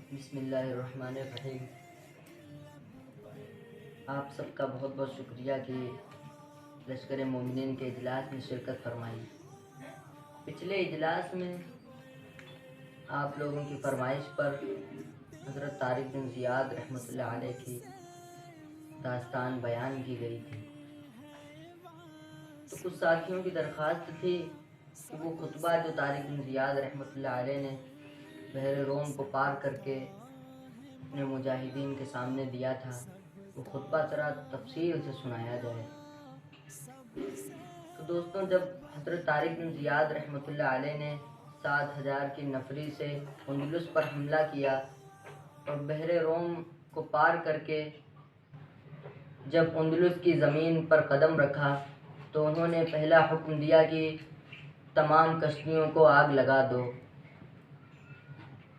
بسم اللہ الرحمن الرحیم۔ آپ سب کا بہت بہت شکریہ کہ لشکر مومنین کے اجلاس میں شرکت فرمائی۔ پچھلے اجلاس میں آپ لوگوں کی فرمائش پر حضرت طارق بن زیاد رحمۃ اللہ علیہ کی داستان بیان کی گئی تھی، تو کچھ ساتھیوں کی درخواست تھی کہ وہ خطبہ جو طارق بن زیاد رحمۃ اللہ علیہ نے بحر روم کو پار کر کے اپنے مجاہدین کے سامنے دیا تھا، وہ خطبہ ذرا تفصیل سے سنایا جائے۔ تو دوستوں، جب حضرت طارق بن زیاد رحمۃ اللہ علیہ نے 7,000 کی نفری سے اندلس پر حملہ کیا اور بحر روم کو پار کر کے جب اندلس کی زمین پر قدم رکھا تو انہوں نے پہلا حکم دیا کہ تمام کشتیوں کو آگ لگا دو۔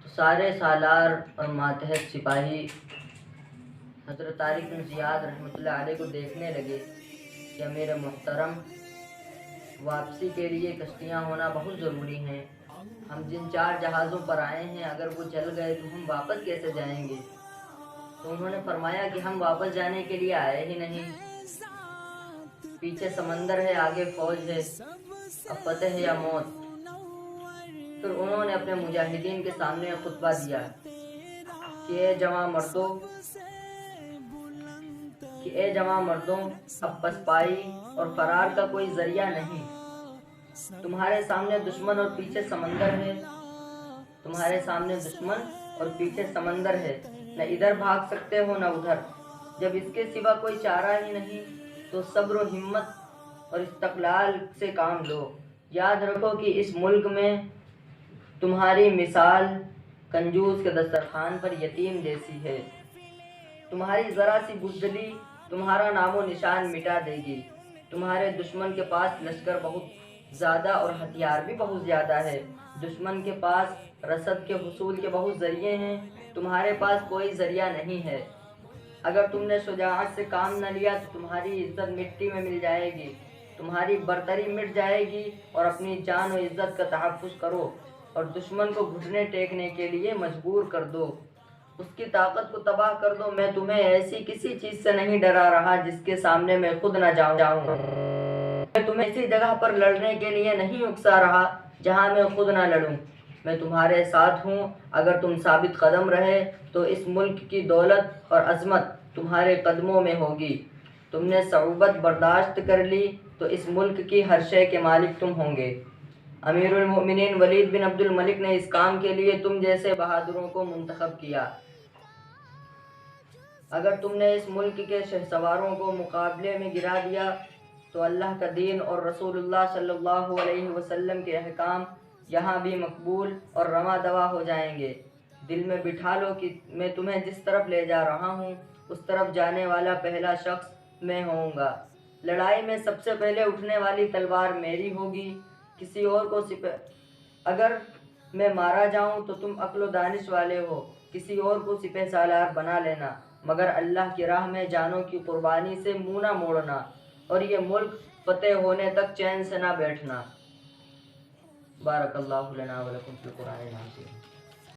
تو سارے سالار اور ماتحت سپاہی حضرت طارق بن زیاد رحمۃ اللہ علیہ کو دیکھنے لگے کہ امیر محترم، واپسی کے لیے کشتیاں ہونا بہت ضروری ہیں۔ ہم جن 4 جہازوں پر آئے ہیں اگر وہ جل گئے تو ہم واپس کیسے جائیں گے؟ تو انہوں نے فرمایا کہ ہم واپس جانے کے لیے آئے ہی نہیں، پیچھے سمندر ہے، آگے فوج ہے، اب فتح یا موت۔ پھر انہوں نے اپنے مجاہدین کے سامنے خطبہ دیا کہ اے جوان مردوں، اب پسپائی اور فرار کا کوئی ذریعہ نہیں۔ تمہارے سامنے دشمن اور پیچھے سمندر ہے، نہ ادھر بھاگ سکتے ہو نہ ادھر۔ جب اس کے سوا کوئی چارہ ہی نہیں تو صبر و ہمت اور استقلال سے کام لو۔ یاد رکھو کہ اس ملک میں تمہاری مثال کنجوس کے دسترخوان پر یتیم جیسی ہے۔ تمہاری ذرا سی بزدلی تمہارا نام و نشان مٹا دے گی۔ تمہارے دشمن کے پاس لشکر بہت زیادہ اور ہتھیار بھی بہت زیادہ ہے۔ دشمن کے پاس رسد کے حصول کے بہت ذریعے ہیں، تمہارے پاس کوئی ذریعہ نہیں ہے۔ اگر تم نے شجاعت سے کام نہ لیا تو تمہاری عزت مٹی میں مل جائے گی، تمہاری برتری مٹ جائے گی۔ اور اپنی جان و عزت کا تحفظ کرو اور دشمن کو گھٹنے ٹیکنے کے لیے مجبور کر دو، اس کی طاقت کو تباہ کر دو۔ میں تمہیں ایسی کسی چیز سے نہیں ڈرا رہا جس کے سامنے میں خود نہ جاؤں۔ میں تمہیں اسی جگہ پر لڑنے کے لیے نہیں اکسا رہا جہاں میں خود نہ لڑوں۔ میں تمہارے ساتھ ہوں۔ اگر تم ثابت قدم رہے تو اس ملک کی دولت اور عظمت تمہارے قدموں میں ہوگی۔ تم نے صعوبت برداشت کر لی تو اس ملک کی ہر شے کے مالک تم ہوں گے۔ امیر المؤمنین ولید بن عبد الملک نے اس کام کے لیے تم جیسے بہادروں کو منتخب کیا۔ اگر تم نے اس ملک کے شہسواروں کو مقابلے میں گرا دیا تو اللہ کا دین اور رسول اللہ صلی اللہ علیہ وسلم کے احکام یہاں بھی مقبول اور رواں دوا ہو جائیں گے۔ دل میں بٹھا لو کہ میں تمہیں جس طرف لے جا رہا ہوں اس طرف جانے والا پہلا شخص میں ہوں گا۔ لڑائی میں سب سے پہلے اٹھنے والی تلوار میری ہوگی، کسی اور کو اگر میں مارا جاؤں تو تم عقل و دانش والے ہو، کسی اور کو سپہ سالار بنا لینا، مگر اللہ کی راہ میں جانوں کی قربانی سے منہ نہ موڑنا اور یہ ملک فتح ہونے تک چین سے نہ بیٹھنا۔ بارک اللہ لنا ولکم فی القرآن العظیم۔